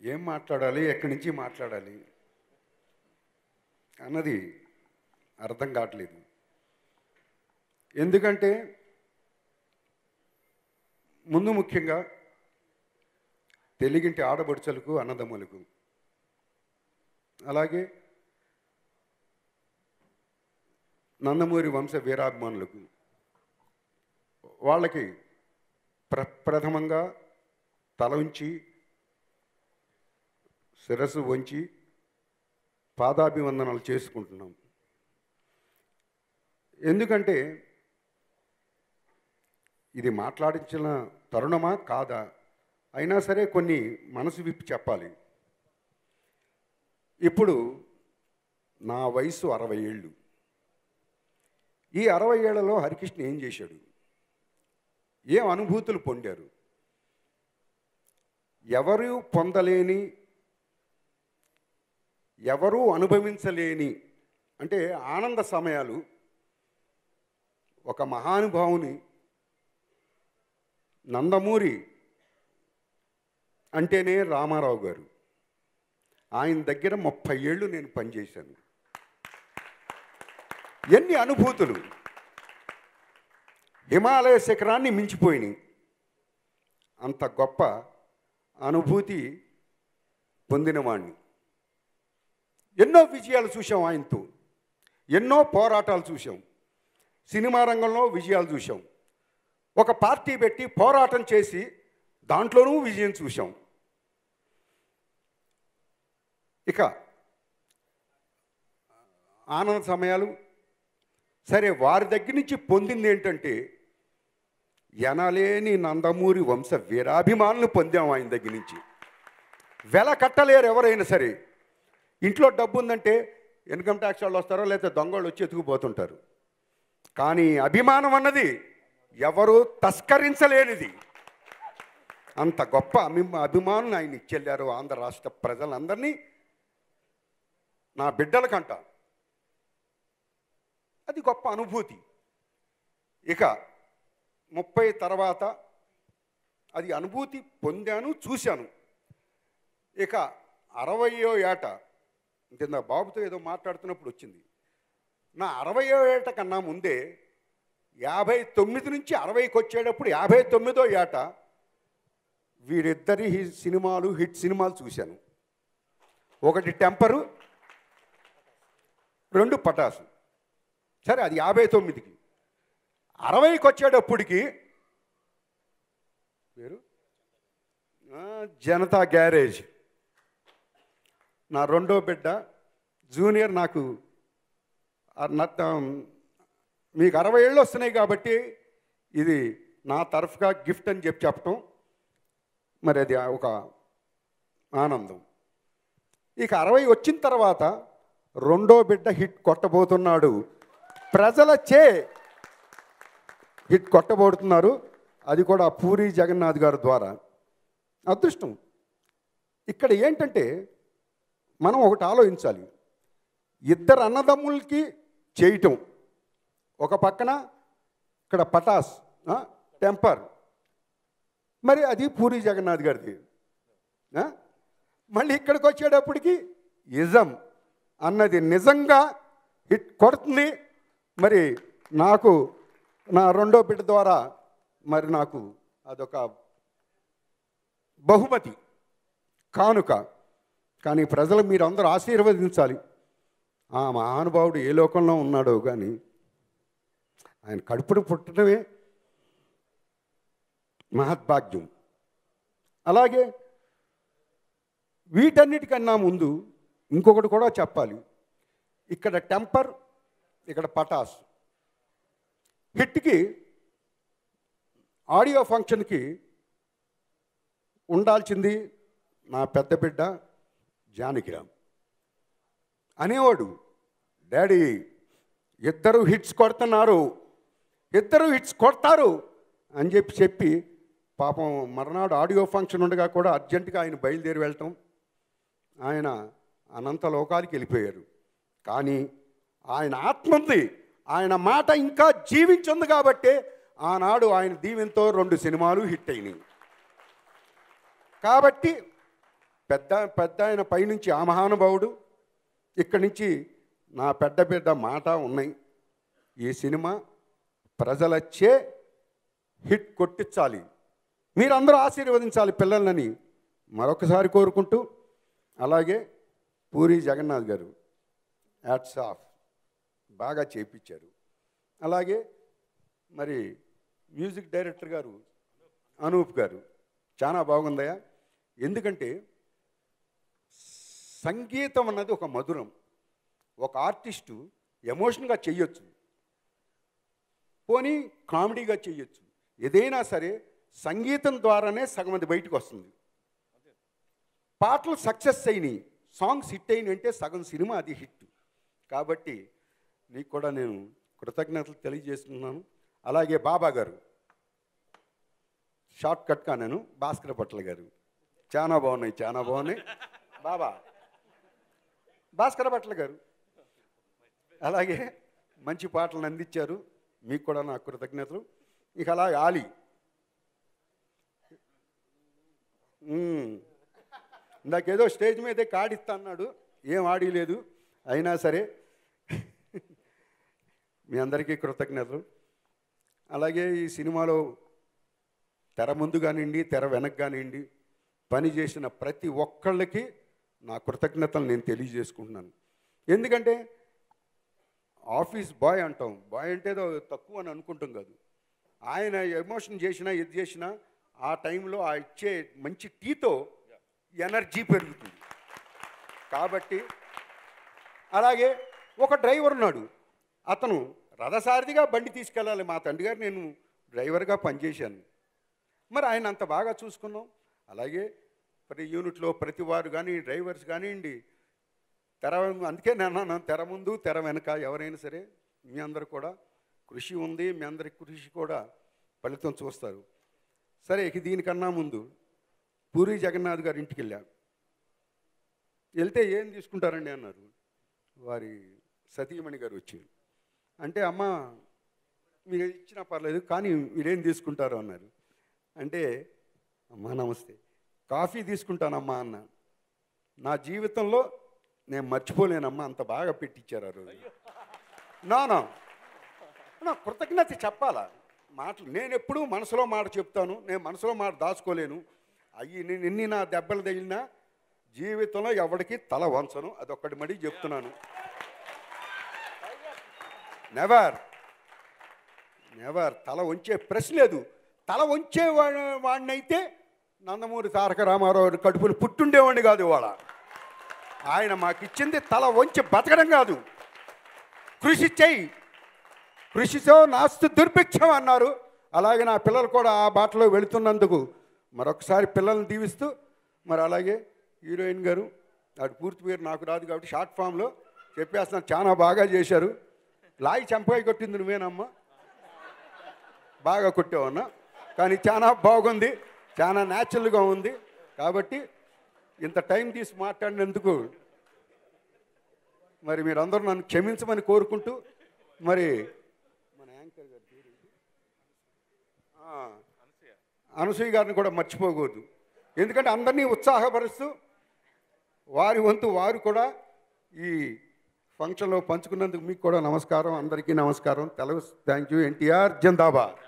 ఏం మాట్లాడాలి, ఎక్కడి నుంచి మాట్లాడాలి అన్నది అర్థం కావట్లేదు. ఎందుకంటే ముందు ముఖ్యంగా తెలుగింటి ఆడబడుచులకు, అన్నదమ్ములకు, అలాగే నందమూరి వంశ వీరాభిమానులకు, వాళ్ళకి ప్రథమంగా తల ఉంచి శిరస్సు వంచి పాదాభివందనాలు చేసుకుంటున్నాం. ఎందుకంటే ఇది మాట్లాడించిన తరుణమా కాదా, అయినా సరే కొన్ని మనసు విప్పి చెప్పాలి. ఇప్పుడు నా వయసు 60 ఏళ్ళు. ఈ 60 ఏళ్లలో హరికృష్ణ ఏం చేశాడు, ఏం అనుభూతులు పొందారు? ఎవరు పొందలేని, ఎవరూ అనుభవించలేని అంటే ఆనంద సమయాలు ఒక మహానుభావుని, నందమూరి అంటేనే రామారావు గారు, ఆయన దగ్గర 30 ఏళ్ళు నేను పనిచేశాను. ఎన్ని అనుభూతులు! హిమాలయ శిఖరాన్ని మించిపోయినాయి. అంత గొప్ప అనుభూతి పొందినవాణ్ణి. ఎన్నో విజయాలు చూసాం ఆయనతో, ఎన్నో పోరాటాలు చూసాం. సినిమా రంగంలో విజయాలు చూసాం. ఒక పార్టీ పెట్టి పోరాటం చేసి దాంట్లోనూ విజయం చూసాం. ఇక ఆనంద సమయాలు సరే, వారి దగ్గర నుంచి పొందింది ఏంటంటే ఎనలేని నందమూరి వంశ వీరాభిమానులు పొందాం ఆయన దగ్గర నుంచి. వెల కట్టలేరు ఎవరైనా సరే. ఇంట్లో డబ్బు ఉందంటే ఇన్కమ్ ట్యాక్స్ వాళ్ళు వస్తారో లేకపోతే దొంగలు వచ్చి ఎత్తుకుపోతుంటారు. కానీ అభిమానం అన్నది ఎవరు తస్కరించలేనిది. అంత గొప్ప అభిమానులు ఆయన ఇచ్చెళ్ళారు ఆంధ్ర రాష్ట్ర ప్రజలందరినీ. నా బిడ్డలకంట అది గొప్ప అనుభూతి. ఇక 30 తర్వాత అది అనుభూతి పొందాను, చూశాను. ఇక 60వ ఏట అంటే నా బాబుతో ఏదో మాట్లాడుతున్నప్పుడు వచ్చింది. నా 60వ ఏట కన్నా ముందే 59 నుంచి 60కి వచ్చేటప్పుడు 59వ ఏట వీరిద్దరి సినిమాలు, హిట్ సినిమాలు చూశాను. ఒకటి టెంపరు, 2 పటాసు. సరే, అది 59కి. 60కి వచ్చేటప్పటికి పేరు జనతా గ్యారేజ్. నా రెండో బిడ్డ జూనియర్. నాకు మీకు 60 ఏళ్ళు వస్తున్నాయి కాబట్టి ఇది నా తరఫుగా గిఫ్ట్ అని చెప్పటం మరి అది ఒక ఆనందం. ఇక 60 వచ్చిన తర్వాత రెండో బిడ్డ హిట్ కొట్టబోతున్నాడు. ప్రజలచే హిట్ కొట్టబోతున్నారు. అది కూడా పూరి జగన్నాథ్ గారి ద్వారా. అదృష్టం. ఇక్కడ ఏంటంటే మనం ఒకటి ఆలోచించాలి. ఇద్దరు అన్నదమ్ములకి చేయటం ఒక పక్కన, ఇక్కడ పటాస్, టెంపర్, మరి అది పూరి జగన్నాథ్ గారిది. మళ్ళీ ఇక్కడికి వచ్చేటప్పటికి ఇజం అన్నది నిజంగా హిట్ కొడుతుంది. మరి నాకు నా రెండో బిడ్డ ద్వారా మరి నాకు అదొక బహుమతి, కానుక. కానీ ప్రజలు మీరందరూ ఆశీర్వదించాలి. ఆ మహానుభావుడు ఏ లోకంలో ఉన్నాడో కానీ ఆయన కడుపును పుట్టడమే మహద్భాగ్యం. అలాగే వీటన్నిటికన్నా ముందు ఇంకొకటి కూడా చెప్పాలి. ఇక్కడ టెంపర్, ఇక్కడ పటాస్. హిట్కి ఆడియో ఫంక్షన్కి ఉండాల్సింది నా పెద్ద బిడ్డ జానకిరామ్. అనేవాడు, డాడీ ఇద్దరు హిట్స్ కొడుతున్నారు, ఇద్దరు హిట్స్ కొడతారు అని చెప్పి పాపం మర్నాడు ఆడియో ఫంక్షన్ ఉండగా కూడా అర్జెంటుగా ఆయన బయలుదేరి వెళ్ళటం, ఆయన అనంత లోకాలకి వెళ్ళిపోయారు. కానీ ఆయన ఆత్మ ఉంది, ఆయన మాట ఇంకా జీవించింది కాబట్టి ఆనాడు ఆయన దీవెనతో 2 సినిమాలు హిట్ అయినాయి. కాబట్టి పెద్ద పెద్ద ఆయన పైనుంచి ఆ మహానుభావుడు, ఇక్కడి నుంచి నా పెద్ద పెద్ద మాట ఉన్నాయి. ఈ సినిమా ప్రజలచ్చే హిట్ కొట్టించాలి, మీరందరూ ఆశీర్వదించాలి పిల్లలని మరొకసారి కోరుకుంటూ, అలాగే పూరి జగన్నాథ్ గారు హ్యాట్స్ ఆఫ్, బాగా చేయించారు. అలాగే మరి మ్యూజిక్ డైరెక్టర్ గారు అనూప్ గారు చాలా బాగుందయ్యా. ఎందుకంటే సంగీతం అన్నది ఒక మధురం. ఒక ఆర్టిస్టు ఎమోషన్గా చెయ్యొచ్చు, పోనీ కామెడీగా చెయ్యొచ్చు, ఏదైనా సరే సంగీతం ద్వారానే సగం అది బయటకు వస్తుంది. పాటలు సక్సెస్ అయినాయి, సాంగ్స్ హిట్ అయినాయి అంటే సగం సినిమా అది హిట్. కాబట్టి నీకు కూడా నేను కృతజ్ఞతలు తెలియజేస్తున్నాను. అలాగే బాబా గారు, షార్ట్ కట్గా నేను భాస్కర పట్ల గారు, చాలా బాగున్నాయి, చాలా బాగున్నాయి. బాబా భాస్కర పట్ల గారు అలాగే మంచి పాటలను అందించారు, మీకు కూడా నా కృతజ్ఞతలు. ఇక అలాగే ఆలి, ఇందాకేదో స్టేజ్ మీదే కాడిస్తా అన్నాడు, ఏం ఆడిలేదు, అయినా సరే మీ అందరికీ కృతజ్ఞతలు. అలాగే ఈ సినిమాలో తెర ముందు కానివ్వండి, తెర వెనక కానివ్వండి, పని చేసిన ప్రతి ఒక్కళ్ళకి నా కృతజ్ఞతలు నేను తెలియజేసుకుంటున్నాను. ఎందుకంటే ఆఫీస్ బాయ్ అంటాం, బాయ్ అంటే తక్కువ అని అనుకుంటాం కాదు. ఆయన ఎమోషన్ చేసినా ఏది చేసినా ఆ టైంలో ఆ ఇచ్చే మంచి టీతో ఎనర్జీ పెరుగుతుంది. కాబట్టి అలాగే ఒక డ్రైవర్ ఉన్నాడు, అతను రథసారథిగా బండి తీసుకెళ్ళాలి. మా తండ్రి గారు నేను డ్రైవర్గా పనిచేశాను, మరి ఆయన అంత బాగా చూసుకున్నాం. అలాగే ప్రతి యూనిట్లో ప్రతి వారు కానీ డ్రైవర్స్ కానివ్వండి, అందుకే నేను తెర ముందు తెర వెనక ఎవరైనా సరే మీ అందరు కూడా కృషి ఉంది, మీ అందరి కృషి కూడా ఫలితం చూస్తారు. సరే, ఇక దీనికన్నా ముందు పూరి జగన్నాథ్ గారి ఇంటికి వెళ్తే ఏం తీసుకుంటారండి అన్నారు. వారి సతీమణి గారు వచ్చి అంటే, అమ్మ మీరు ఇచ్చినా పర్లేదు కానీ మీరేం తీసుకుంటారు అన్నారు. అంటే, అమ్మా నమస్తే, కాఫీ తీసుకుంటానమ్మా అన్న. నా జీవితంలో నేను మర్చిపోలేనమ్మా, అంత బాగా పెట్టించారు ఆ రోజు. నా కృతజ్ఞత చెప్పాలా మాటలు. నేను ఎప్పుడూ మనసులో మాట చెప్తాను, నేను మనసులో మాట దాచుకోలేను. నేను ఎన్ని నా దెబ్బలు తగిలినా జీవితంలో ఎవరికి తల వంచను, అదొక్కటి మడి చెప్తున్నాను. నెవర్ నెవర్ తల వంచే ప్రశ్న లేదు. తల వంచే వాడినైతే నందమూరి తారక రామారావు కడుపును పుట్టుండేవాడిని కాదు. ఇవాళ ఆయన మాకు ఇచ్చింది తల వంచి బతకడం కాదు, కృషి చెయ్యి, కృషితో నాస్తు దుర్భిక్షం అన్నారు. అలాగే నా పిల్లలు కూడా ఆ బాటలో వెళుతున్నందుకు మరొకసారి పిల్లల్ని దీవిస్తూ, మరి అలాగే హీరోయిన్ గారు, వాటి పూర్తి పేరు నాకు రాదు కాబట్టి షార్ట్ ఫామ్లో చెప్పేస్తున్నాను, చాలా బాగా చేశారు. లాయి చంపకాయ కొట్టింది నువ్వేనమ్మా, బాగా కొట్టావన్నా, కానీ చాలా బాగుంది, చాలా న్యాచురల్గా ఉంది. కాబట్టి ఇంత టైం తీసి మాట్లాడినందుకు మరి మీరందరూ నన్ను క్షమించమని కోరుకుంటూ, మరి మన యాంకర్ గారి పేరు అనసూయ గారిని కూడా మర్చిపోకూడదు. ఎందుకంటే అందరినీ ఉత్సాహపరుస్తూ వారి వంతు వారు కూడా ఈ ఫంక్షన్లో పంచుకున్నందుకు మీకు కూడా నమస్కారం, అందరికీ నమస్కారం. Thank you. ఎన్టీఆర్ జిందాబాద్.